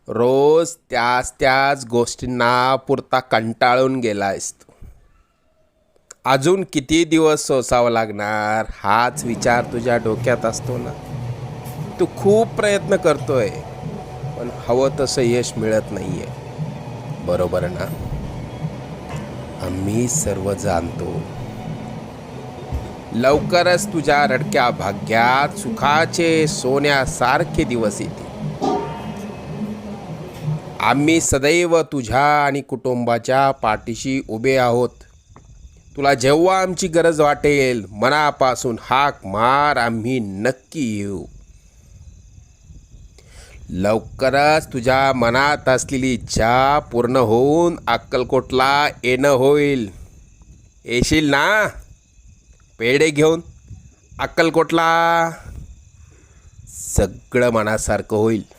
रोज त्याच त्याच गोष्टींना पुरता कंटाळून गेलायस तू. अजून किती दिवस सोसावं लागणार हाच विचार तुझ्या डोक्यात असतो ना. तू खूप प्रयत्न करतोय पण हवं तसं यश मिळत नाहीये, बरोबर ना? आम्ही सर्व जाणतो. लवकरच तुझ्या रडक्या भाग्यात सुखाचे सोन्यासारखे दिवस येतील. आम्ही सदैव तुझ्या आणि कुटुंबाच्या पाठीशी उभे आहोत. तुला जेव्हा आमची गरज वाटेल मनापासून हाक मार, आम्ही नक्की येऊ. लवकरच तुझ्या मनात असलेली इच्छा पूर्ण होऊन अक्कलकोटला येणं होईल. येशील ना पेढे घेऊन अक्कलकोटला? सगळं मनासारखं होईल.